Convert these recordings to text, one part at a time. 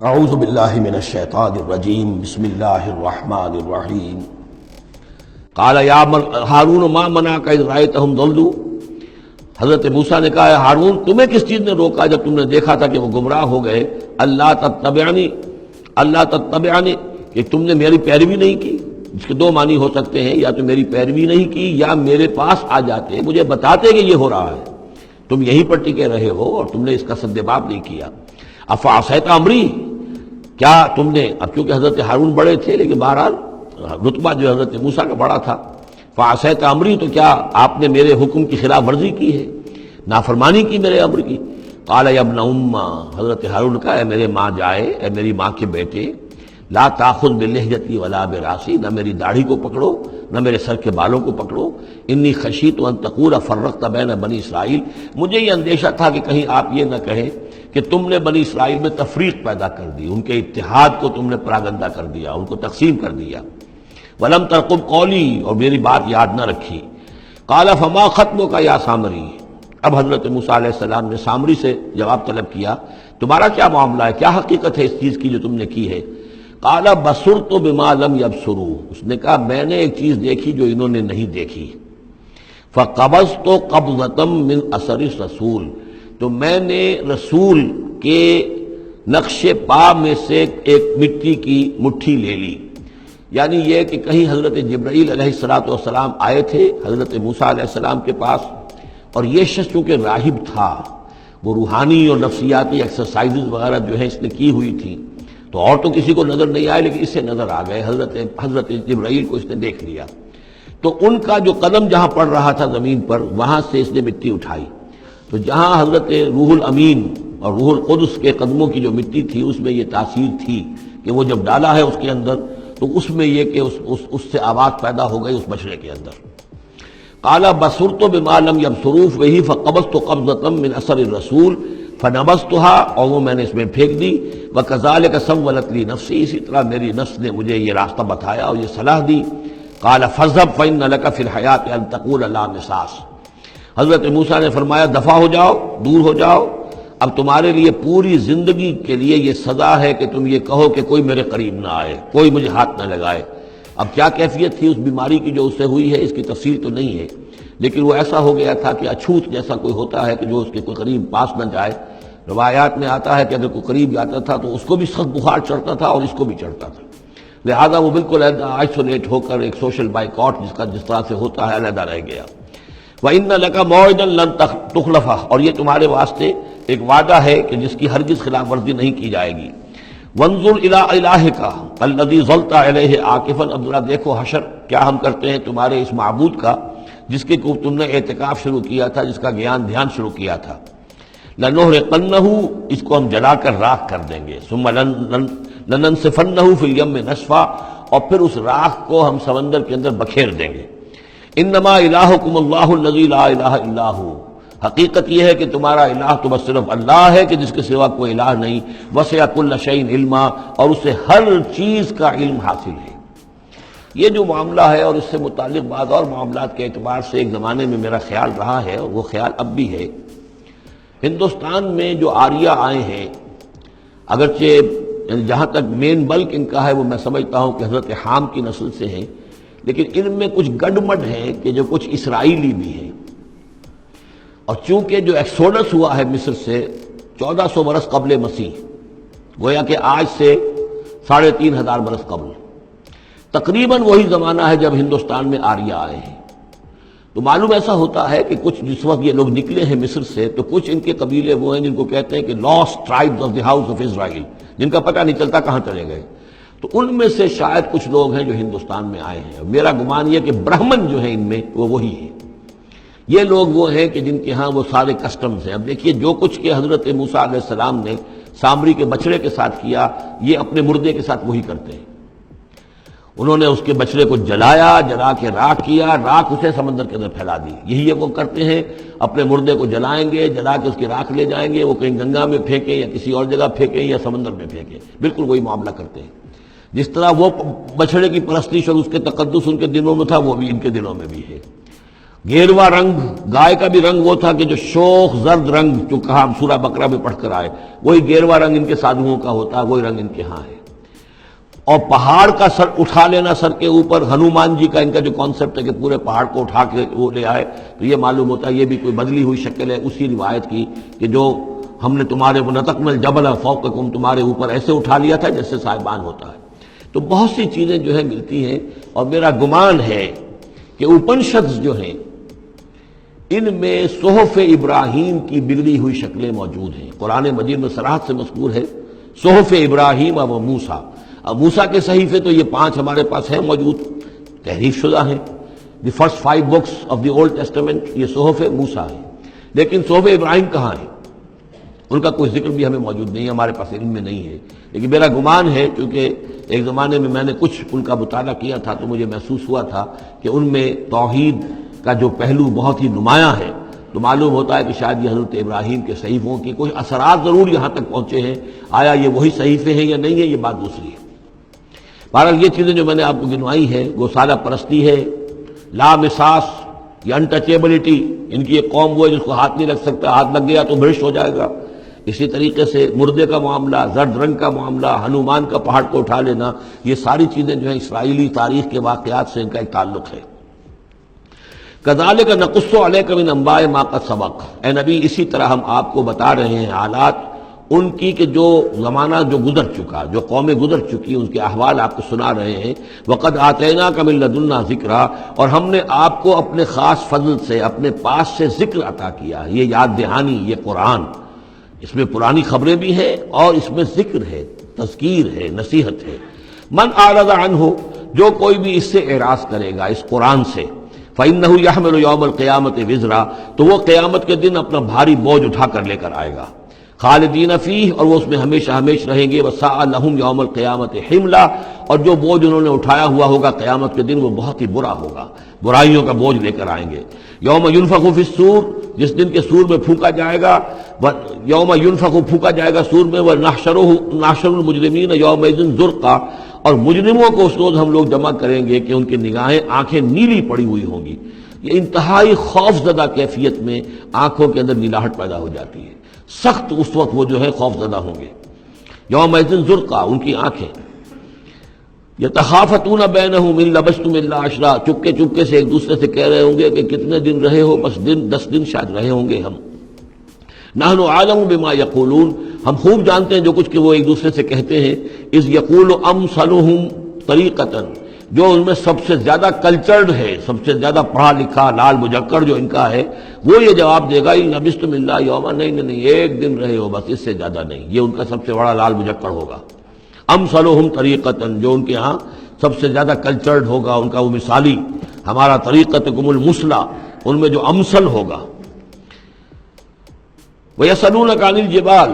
اعوذ باللہ من الشیطان الرجیم بسم اللہ الرحمن الرحیم قال یا ہارون ما منعک اذ رأیتہم ضلوا، حضرت موسیٰ نے کہا ہارون تمہیں کس چیز نے روکا جب تم نے دیکھا تھا کہ وہ گمراہ ہو گئے، اللہ تتبعنی کہ تم نے میری پیروی نہیں کی۔ اس کے دو معنی ہو سکتے ہیں، یا تو میری پیروی نہیں کی یا میرے پاس آ جاتے مجھے بتاتے کہ یہ ہو رہا ہے، تم یہیں پر ٹکے رہے ہو اور تم نے اس کا سدباب نہیں کیا۔ افعصیت امری، کیا تم نے، اب چونکہ حضرت ہارون بڑے تھے لیکن بہرحال رتبہ جو حضرت موسیٰ کا بڑا تھا، فعصیت امری تو کیا آپ نے میرے حکم کی خلاف ورزی کی ہے، نافرمانی کی میرے امر کی۔ قال یا ابن ام، حضرت ہارون کا اے میرے ماں جائے، اے میری ماں کے بیٹے، لا تاخذ بلحیتی ولا براسی، نہ میری داڑھی کو پکڑو نہ میرے سر کے بالوں کو پکڑو، انی خشیت ان تقول فرقت بین بنی اسرائیل، مجھے یہ اندیشہ تھا کہ کہیں آپ یہ نہ کہیں کہ تم نے بنی اسرائیل میں تفریق پیدا کر دی، ان کے اتحاد کو تم نے پراگندہ کر دیا، ان کو تقسیم کر دیا۔ ولم ترقب قولی، اور میری بات یاد نہ رکھی۔ قال فما خطبک یا سامری، اب حضرت موسیٰ علیہ السلام نے سامری سے جواب طلب کیا، تمہارا کیا معاملہ ہے، کیا حقیقت ہے اس چیز کی جو تم نے کی ہے؟ قال بصرت بما لم یبصروا، اس نے کہا میں نے ایک چیز دیکھی جو انہوں نے نہیں دیکھی۔ فقبضت قبضۃ من اثر الرسول، تو میں نے رسول کے نقش پا میں سے ایک مٹی کی مٹھی لے لی، یعنی یہ کہ کہیں حضرت جبرائیل علیہ السلام آئے تھے حضرت موسیٰ علیہ السلام کے پاس، اور یہ شخص چونکہ راہب تھا، وہ روحانی اور نفسیاتی ایکسرسائزز وغیرہ جو ہیں اس نے کی ہوئی تھی، تو اور تو کسی کو نظر نہیں آئے لیکن اس سے نظر آ گئے، حضرت جبرائیل کو اس نے دیکھ لیا۔ تو ان کا جو قدم جہاں پڑ رہا تھا زمین پر، وہاں سے اس نے مٹی اٹھائی، تو جہاں حضرت روح الامین اور روح القدس کے قدموں کی جو مٹی تھی اس میں یہ تاثیر تھی کہ وہ جب ڈالا ہے اس کے اندر تو اس میں یہ کہ اس سے آواز پیدا ہو گئی اس بچڑے کے اندر۔ قال بصرت بما لم يبصروا به فقبضت قبضة من اثر الرسول فنبذتها، اور وہ میں نے اس میں پھینک دی۔ وكذلك سولت لي نفسي، اسی طرح میری نفس نے مجھے یہ راستہ بتایا اور یہ صلاح دی۔ قال فاذهب فإن لك في الحياة أن تقول لا مساس، حضرت موسیٰ نے فرمایا دفع ہو جاؤ، دور ہو جاؤ، اب تمہارے لیے پوری زندگی کے لیے یہ سزا ہے کہ تم یہ کہو کہ کوئی میرے قریب نہ آئے، کوئی مجھے ہاتھ نہ لگائے۔ اب کیا کیفیت تھی اس بیماری کی جو اس سے ہوئی ہے، اس کی تفصیل تو نہیں ہے، لیکن وہ ایسا ہو گیا تھا کہ اچھوت جیسا کوئی ہوتا ہے کہ جو اس کے کوئی قریب پاس نہ جائے۔ روایات میں آتا ہے کہ اگر کوئی قریب جاتا تھا تو اس کو بھی سخت بخار چڑھتا تھا اور اس کو بھی چڑھتا تھا، لہذا وہ بالکل آئسولیٹ ہو کر ایک سوشل بائیکاٹ جس طرح سے ہوتا ہے علیحدہ رہ گیا۔ وَإِنَّ لَكَ مَوْعِدًا لَن تُخْلَفَهُ، اور یہ تمہارے واسطے ایک وعدہ ہے کہ جس کی ہرگز خلاف ورزی نہیں کی جائے گی۔ وَانظُرْ إِلَىٰ إِلَٰهِكَ الَّذِي ظَلْتَ عَلَيْهِ عَاكِفًا، اب ذرا دیکھو حشر کیا ہم کرتے ہیں تمہارے اس معبود کا جس کے تم نے اعتکاف شروع کیا تھا، جس کا گیان دھیان شروع کیا تھا۔ لَنُحْرِقَنَّهُ، اس کو ہم جلا کر راکھ کر دیں گے۔ ثُمَّ لَنَنسِفَنَّهُ فِي الْيَمِّ نَسْفًا، اور پھر اس راکھ کو ہم سمندر کے اندر بکھیر دیں گے۔ انما الہکم اللہ الذی لا الہ الا ہو، حقیقت یہ ہے کہ تمہارا الہ تو بس صرف اللہ ہے کہ جس کے سوا کوئی الہ نہیں۔ وسع کل شیء علما، اور اسے ہر چیز کا علم حاصل ہے۔ یہ جو معاملہ ہے اور اس سے متعلق بعض اور معاملات کے اعتبار سے ایک زمانے میں میرا خیال رہا ہے اور وہ خیال اب بھی ہے، ہندوستان میں جو آریہ آئے ہیں، اگرچہ جہاں تک مین بلک ان کا ہے وہ میں سمجھتا ہوں کہ حضرت حام کی نسل سے ہیں، لیکن ان میں کچھ گڈمڈ ہیں کہ جو کچھ اسرائیلی بھی ہیں، اور چونکہ جو ایکسوڈس ہوا ہے مصر سے 1400 برس قبل مسیح، گویا کہ آج سے 3500 برس قبل، تقریباً وہی زمانہ ہے جب ہندوستان میں آریہ آئے ہیں۔ تو معلوم ایسا ہوتا ہے کہ کچھ جس وقت یہ لوگ نکلے ہیں مصر سے تو کچھ ان کے قبیلے وہ ہیں جن کو کہتے ہیں کہ last tribes of the house of Israel, جن کا پتہ نہیں چلتا کہاں چلے گئے، تو ان میں سے شاید کچھ لوگ ہیں جو ہندوستان میں آئے ہیں۔ میرا گمان یہ کہ برہمن جو ہیں ان میں وہ وہی ہیں، یہ لوگ وہ ہیں کہ جن کے ہاں وہ سارے کسٹمز ہیں۔ اب دیکھیے جو کچھ کہ حضرت موسیٰ علیہ السلام نے سامری کے بچڑے کے ساتھ کیا، یہ اپنے مردے کے ساتھ وہی کرتے ہیں۔ انہوں نے اس کے بچڑے کو جلایا، جلا کے راکھ کیا، راکھ اسے سمندر کے اندر پھیلا دی۔ یہی وہ کرتے ہیں، اپنے مردے کو جلائیں گے، جلا کے اس کی راکھ لے جائیں گے، وہ کہیں گنگا میں پھینکیں یا کسی اور جگہ پھینکیں یا سمندر میں پھینکیں، بالکل وہی معاملہ کرتے ہیں۔ جس طرح وہ بچڑے کی پرستش اور اس کے تقدس ان کے دلوں میں تھا، وہ بھی ان کے دلوں میں بھی ہے۔ گیروا رنگ گائے کا بھی رنگ وہ تھا کہ جو شوخ زرد رنگ جو کہا ہم سورہ بقرہ میں پڑھ کر آئے، وہی گیروا رنگ ان کے سادھوؤں کا ہوتا ہے، وہی رنگ ان کے ہاں ہے۔ اور پہاڑ کا سر اٹھا لینا سر کے اوپر، ہنومان جی کا ان کا جو کانسیپٹ ہے کہ پورے پہاڑ کو اٹھا کے وہ لے آئے، تو یہ معلوم ہوتا ہے یہ بھی کوئی بدلی ہوئی شکل ہے اسی روایت کی کہ جو ہم نے تمہارے نطقنا الجبل فوقکم، تمہارے اوپر ایسے اٹھا لیا تھا جیسے صاحبان ہوتا ہے۔ تو بہت سی چیزیں جو ہے ملتی ہیں، اور میرا گمان ہے کہ اپنشدز جو ہیں ان میں صحف ابراہیم کی بگڑی ہوئی شکلیں موجود ہیں۔ قرآن مجید میں صراحت سے مذکور ہے صحف ابراہیم و موسیٰ۔ اب موسیٰ کے صحیفے تو یہ 5 ہمارے پاس ہیں موجود، تحریف شدہ ہیں، the first 5 books of the old testament یہ صحف موسیٰ ہے، لیکن صحف ابراہیم کہاں ہے؟ ان کا کوئی ذکر بھی ہمیں موجود نہیں ہے، ہمارے پاس علم میں نہیں ہے۔ لیکن میرا گمان ہے، کیونکہ ایک زمانے میں نے کچھ ان کا مطالعہ کیا تھا تو مجھے محسوس ہوا تھا کہ ان میں توحید کا جو پہلو بہت ہی نمایاں ہے، تو معلوم ہوتا ہے کہ شاید یہ حضرت ابراہیم کے صحیفوں کی کچھ اثرات ضرور یہاں تک پہنچے ہیں۔ آیا یہ وہی صحیفے ہیں یا نہیں ہے، یہ بات دوسری ہے۔ بہرحال یہ چیزیں جو میں نے آپ کو گنوائی ہیں، گوسالہ پرستی ہے، لامساس، یہ انٹچیبلٹی، ان کی ایک قوم وہ ہے جس کو ہاتھ نہیں لگ سکتا، ہاتھ لگ گیا تو بھرش ہو جائے گا۔ اسی طریقے سے مردے کا معاملہ، زرد رنگ کا معاملہ، ہنومان کا پہاڑ کو اٹھا لینا، یہ ساری چیزیں جو ہیں اسرائیلی تاریخ کے واقعات سے ان کا ایک تعلق ہے۔ کذالک نقص علیک من انباء ما قد سبق، اے نبی اسی طرح ہم آپ کو بتا رہے ہیں حالات ان کی کہ جو زمانہ جو گزر چکا، جو قومیں گزر چکی، ان کے احوال آپ کو سنا رہے ہیں۔ وقد آتیناک من لدنا ذکرا، اور ہم نے آپ کو اپنے خاص فضل سے، اپنے پاس سے ذکر عطا کیا، یہ یاد دہانی، یہ قرآن، اس میں پرانی خبریں بھی ہیں اور اس میں ذکر ہے، تذکیر ہے، نصیحت ہے۔ من اعرض عنہ، جو کوئی بھی اس سے اعراض کرے گا، اس قرآن سے، فإنہ یحمل یوم القیامت وزرا، تو وہ قیامت کے دن اپنا بھاری بوجھ اٹھا کر لے کر آئے گا، خالدین فیہ، اور وہ اس میں ہمیشہ ہمیشہ رہیں گے، وساء لہم یوم القیامت حملا، اور جو بوجھ انہوں نے اٹھایا ہوا ہوگا قیامت کے دن وہ بہت ہی برا ہوگا، برائیوں کا بوجھ لے کر آئیں گے۔ یوم ینفخ فی الصور، جس دن کے سور میں پھونکا جائے گا، یوم ینفخ پھونکا جائے گا سور میں، ونحشر المجرمین یومئذ زرقا، اور مجرموں کو اس روز ہم لوگ جمع کریں گے کہ ان کی نگاہیں آنکھیں نیلی پڑی ہوئی ہوں گی۔ یہ انتہائی خوف زدہ کیفیت میں آنکھوں کے اندر نیلاہٹ پیدا ہو جاتی ہے، سخت اس وقت وہ جو ہے خوف زدہ ہوں گے۔ یومئذ زرقا، ان کی آنکھیں، یتخافتون بینہم ان لبثتم الا عشرا، چپکے چپکے سے ایک دوسرے سے کہہ رہے ہوں گے کہ کتنے دن رہے ہو، بس 10 دن شاید رہے ہوں گے ہم۔ نحن عالم بما یقولون، ہم خوب جانتے ہیں جو کچھ کہ وہ ایک دوسرے سے کہتے ہیں۔ اذ یقول امثلہم طریقۃ، جو ان میں سب سے زیادہ کلچرڈ ہے، سب سے زیادہ پڑھا لکھا لال مجکڑ جو ان کا ہے، وہ یہ جواب دے گا ان لبثتم الا یوما، نہیں ایک دن رہے ہو بس، اس سے زیادہ نہیں۔ یہ ان کا سب سے بڑا لال مجکڑ ہوگا۔ امثلہم طریقۃ، جو ان کے ہاں سب سے زیادہ کلچرڈ ہوگا، ان کا وہ مثالی، ہمارا طریقتکم المثلی، ان میں جو امثل ہوگا۔ وَيَسْأَلُونَكَ عَنِ الْجِبَالِ،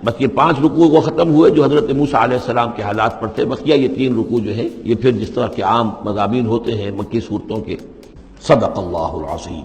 بس یہ 5 رکوع وہ ختم ہوئے جو حضرت موسیٰ علیہ السلام کے حالات پر تھے۔ بقیہ یہ 3 رکوع جو ہیں یہ پھر جس طرح کے عام مضامین ہوتے ہیں مکی صورتوں کے۔ صدق اللہ العظیم۔